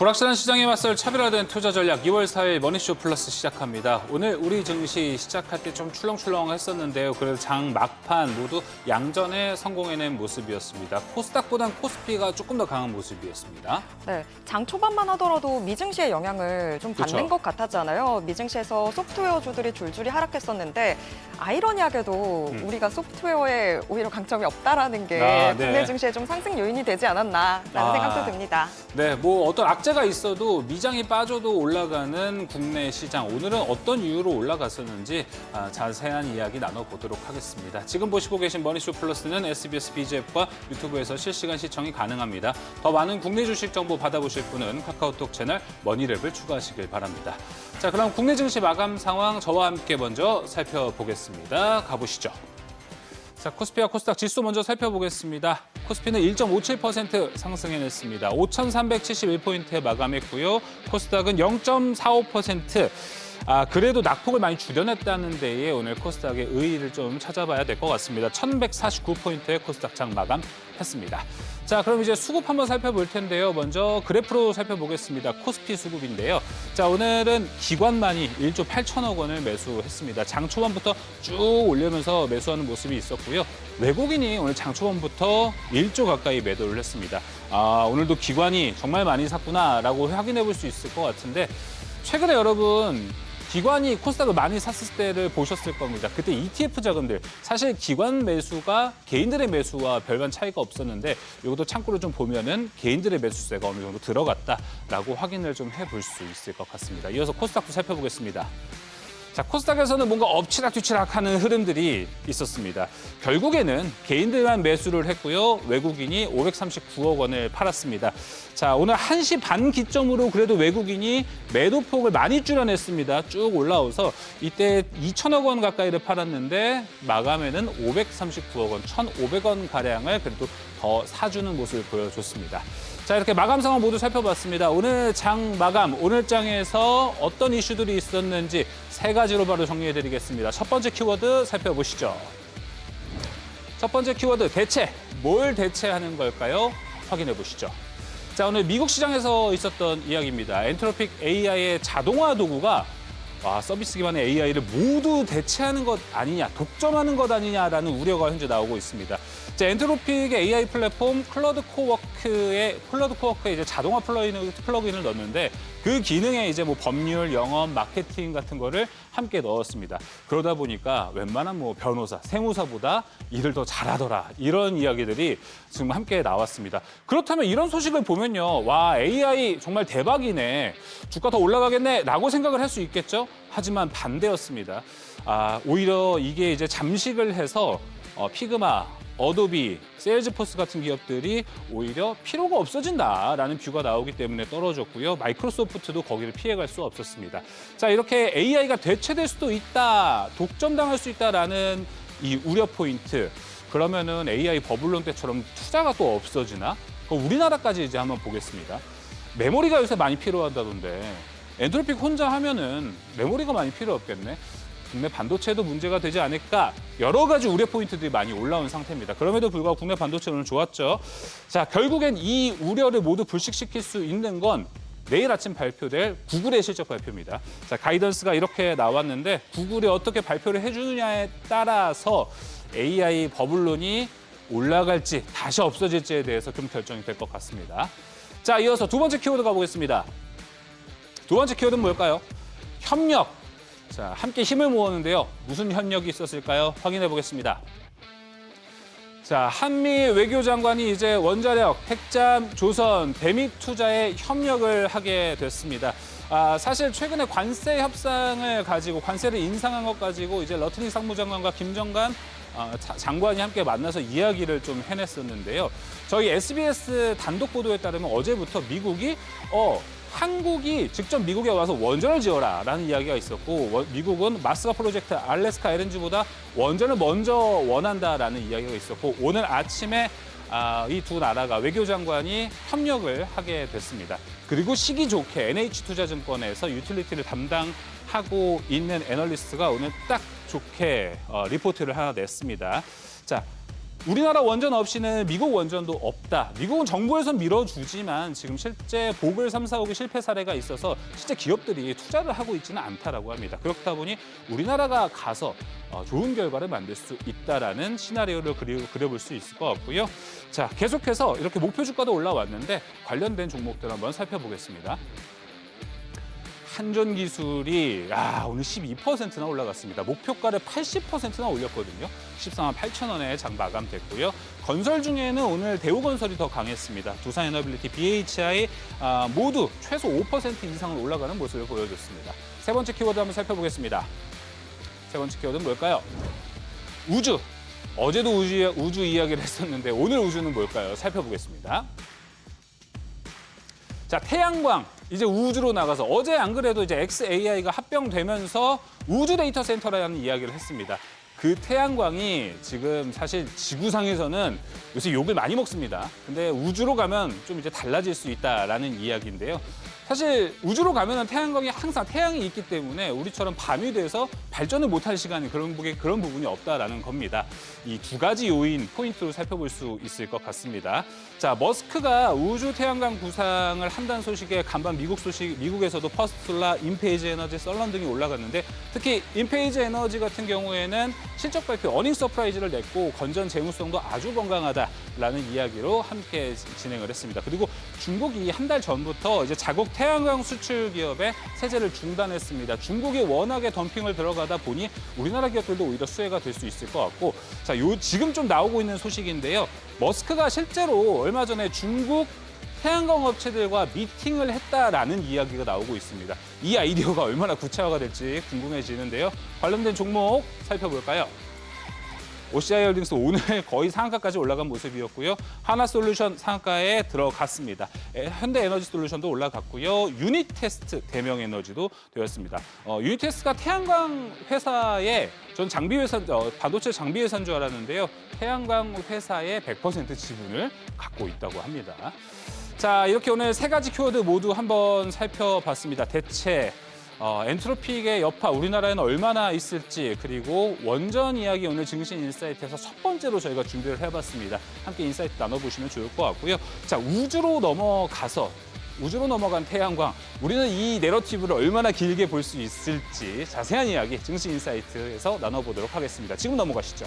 불확실한 시장에 맞설 차별화된 투자 전략 2월 4일 머니쇼 플러스 시작합니다. 오늘 우리 증시 시작할 때 좀 출렁출렁했었는데요. 그래도 장 막판 모두 양전에 성공해낸 모습이었습니다. 코스닥보단 코스피가 조금 더 강한 모습이었습니다. 네, 장 초반만 하더라도 미증시의 영향을 좀 받는 그렇죠. 것 같았잖아요. 미증시에서 소프트웨어주들이 줄줄이 하락했었는데 아이러니하게도 우리가 소프트웨어에 오히려 강점이 없다라는 게 네. 국내 증시에 좀 상승 요인이 되지 않았나라는 생각도 듭니다. 네, 뭐 어떤 악재가 있어도 미장이 빠져도 올라가는 국내 시장. 오늘은 어떤 이유로 올라갔었는지 자세한 이야기 나눠보도록 하겠습니다. 지금 보시고 계신 머니쇼 플러스는 SBS BGF과 유튜브에서 실시간 시청이 가능합니다. 더 많은 국내 주식 정보 받아보실 분은 카카오톡 채널 머니랩을 추가하시길 바랍니다. 자, 그럼 국내 증시 마감 상황 저와 함께 먼저 살펴보겠습니다. 가보시죠. 자, 코스피와 코스닥 지수 먼저 살펴보겠습니다. 코스피는 1.57% 상승해냈습니다. 5,371포인트에 마감했고요. 코스닥은 0.45%. 그래도 낙폭을 많이 줄여냈다는 데에 오늘 코스닥의 의의를 좀 찾아봐야 될 것 같습니다. 1,149포인트에 코스닥 장 마감했습니다. 자, 그럼 이제 수급 한번 살펴볼 텐데요. 먼저 그래프로 살펴보겠습니다. 코스피 수급인데요. 자, 오늘은 기관만이 1조 8천억 원을 매수했습니다. 장 초반부터 쭉 올리면서 매수하는 모습이 있었고요. 외국인이 오늘 장 초반부터 1조 가까이 매도를 했습니다. 오늘도 기관이 정말 많이 샀구나라고 확인해 볼 수 있을 것 같은데 최근에 여러분 기관이 코스닥을 많이 샀을 때를 보셨을 겁니다. 그때 ETF 자금들, 사실 기관 매수가 개인들의 매수와 별반 차이가 없었는데 이것도 참고로 좀 보면은 개인들의 매수세가 어느 정도 들어갔다라고 확인을 좀 해볼 수 있을 것 같습니다. 이어서 코스닥도 살펴보겠습니다. 자, 코스닥에서는 뭔가 엎치락뒤치락 하는 흐름들이 있었습니다. 결국에는 개인들만 매수를 했고요. 외국인이 539억 원을 팔았습니다. 자, 오늘 1시 반 기점으로 그래도 외국인이 매도폭을 많이 줄여냈습니다. 쭉 올라와서 이때 2천억 원 가까이를 팔았는데 마감에는 539억 원, 1,500원 가량을 그래도 더 사주는 모습을 보여줬습니다. 자, 이렇게 마감 상황 모두 살펴봤습니다. 오늘 장 마감, 오늘 장에서 어떤 이슈들이 있었는지 세 가지로 바로 정리해드리겠습니다. 첫 번째 키워드 살펴보시죠. 첫 번째 키워드, 대체. 뭘 대체하는 걸까요? 확인해 보시죠. 자, 오늘 미국 시장에서 있었던 이야기입니다. 엔트로픽 AI의 자동화 도구가 서비스 기반의 AI를 모두 대체하는 것 아니냐, 독점하는 것 아니냐라는 우려가 현재 나오고 있습니다. 자, 엔트로픽의 AI 플랫폼 클라우드 코워크에 이제 자동화 플러그인을 넣었는데 그 기능에 이제 뭐 법률, 영업, 마케팅 같은 거를 함께 넣었습니다. 그러다 보니까 웬만한 뭐 변호사, 세무사보다 일을 더 잘하더라. 이런 이야기들이 지금 함께 나왔습니다. 그렇다면 이런 소식을 보면요. 와, AI 정말 대박이네. 주가 더 올라가겠네라고 생각을 할 수 있겠죠. 하지만 반대였습니다. 오히려 이게 이제 잠식을 해서 피그마, 어도비, 세일즈포스 같은 기업들이 오히려 필요가 없어진다라는 뷰가 나오기 때문에 떨어졌고요. 마이크로소프트도 거기를 피해갈 수 없었습니다. 자, 이렇게 AI가 대체될 수도 있다, 독점당할 수 있다라는 이 우려 포인트. 그러면은 AI 버블론 때처럼 투자가 또 없어지나? 그럼 우리나라까지 이제 한번 보겠습니다. 메모리가 요새 많이 필요하다던데 엔트로픽 혼자 하면은 메모리가 많이 필요 없겠네. 국내 반도체도 문제가 되지 않을까, 여러 가지 우려 포인트들이 많이 올라온 상태입니다. 그럼에도 불구하고 국내 반도체 오늘 좋았죠. 자, 결국엔 이 우려를 모두 불식시킬 수 있는 건 내일 아침 발표될 구글의 실적 발표입니다. 자, 가이던스가 이렇게 나왔는데 구글이 어떻게 발표를 해주느냐에 따라서 AI 버블론이 올라갈지 다시 없어질지에 대해서 좀 결정이 될 것 같습니다. 자, 이어서 두 번째 키워드 가보겠습니다. 두 번째 키워드는 뭘까요? 협력. 자, 함께 힘을 모았는데요. 무슨 협력이 있었을까요? 확인해 보겠습니다. 자, 한미 외교장관이 이제 원자력, 핵잠, 조선, 대미 투자에 협력을 하게 됐습니다. 사실 최근에 관세 협상을 가지고 관세를 인상한 것 가지고 이제 러틀링 상무장관과 김정관 장관이 함께 만나서 이야기를 좀 해냈었는데요. 저희 SBS 단독 보도에 따르면 어제부터 미국이 한국이 직접 미국에 와서 원전을 지어라라는 이야기가 있었고 미국은 마스가 프로젝트 알래스카 LNG보다 원전을 먼저 원한다라는 이야기가 있었고 오늘 아침에 이 두 나라가 외교장관이 협력을 하게 됐습니다. 그리고 시기 좋게 NH투자증권에서 유틸리티를 담당하고 있는 애널리스트가 오늘 딱 좋게 리포트를 하나 냈습니다. 자, 우리나라 원전 없이는 미국 원전도 없다. 미국은 정부에서 밀어주지만 지금 실제 보글 3, 4, 5기 실패 사례가 있어서 실제 기업들이 투자를 하고 있지는 않다라고 합니다. 그렇다 보니 우리나라가 가서 좋은 결과를 만들 수 있다라는 시나리오를 그려볼 수 있을 것 같고요. 자, 계속해서 이렇게 목표 주가도 올라왔는데 관련된 종목들 한번 살펴보겠습니다. 한전기술이 오늘 12%나 올라갔습니다. 목표가를 80%나 올렸거든요. 14만 8천 원에 장 마감됐고요. 건설 중에는 오늘 대우건설이 더 강했습니다. 두산에너빌리티, BHI 모두 최소 5% 이상을 올라가는 모습을 보여줬습니다. 세 번째 키워드 한번 살펴보겠습니다. 세 번째 키워드는 뭘까요? 우주. 어제도 우주 이야기를 했었는데 오늘 우주는 뭘까요? 살펴보겠습니다. 자, 태양광. 이제 우주로 나가서 어제 안 그래도 이제 xAI가 합병되면서 우주 데이터 센터라는 이야기를 했습니다. 그 태양광이 지금 사실 지구상에서는 요새 욕을 많이 먹습니다. 근데 우주로 가면 좀 이제 달라질 수 있다라는 이야기인데요. 사실 우주로 가면은 태양광이 항상 태양이 있기 때문에 우리처럼 밤이 돼서 발전을 못할 시간이 그런 부분이 없다라는 겁니다. 이 두 가지 요인 포인트로 살펴볼 수 있을 것 같습니다. 자, 머스크가 우주 태양광 구상을 한다는 소식에 간밤 미국에서도 퍼스트솔라, 인페이지 에너지, 썰런 등이 올라갔는데 특히 인페이지 에너지 같은 경우에는 실적 발표, 어닝 서프라이즈를 냈고 건전 재무성도 아주 건강하다라는 이야기로 함께 진행을 했습니다. 그리고 중국이 한 달 전부터 이제 자국 태양광 수출 기업의 세제를 중단했습니다. 중국이 워낙에 덤핑을 들어가다 보니 우리나라 기업들도 오히려 수혜가 될 수 있을 것 같고, 자, 지금 좀 나오고 있는 소식인데요. 머스크가 실제로 얼마 전에 중국 태양광 업체들과 미팅을 했다라는 이야기가 나오고 있습니다. 이 아이디어가 얼마나 구체화가 될지 궁금해지는데요. 관련된 종목 살펴볼까요? OCI홀딩스 오늘 거의 상한가까지 올라간 모습이었고요. 하나솔루션 상한가에 들어갔습니다. 현대에너지솔루션도 올라갔고요. 유니테스트 대명에너지도 되었습니다. 유니테스트가 태양광 회사의 전 반도체 장비 회사인 줄 알았는데요. 태양광 회사의 100% 지분을 갖고 있다고 합니다. 자, 이렇게 오늘 세 가지 키워드 모두 한번 살펴봤습니다. 대체 엔트로픽의 여파 우리나라에는 얼마나 있을지, 그리고 원전 이야기 오늘 증신 인사이트에서 첫 번째로 저희가 준비를 해봤습니다. 함께 인사이트 나눠보시면 좋을 것 같고요. 자, 우주로 넘어간 태양광, 우리는 이 내러티브를 얼마나 길게 볼 수 있을지 자세한 이야기 증신 인사이트에서 나눠보도록 하겠습니다. 지금 넘어가시죠.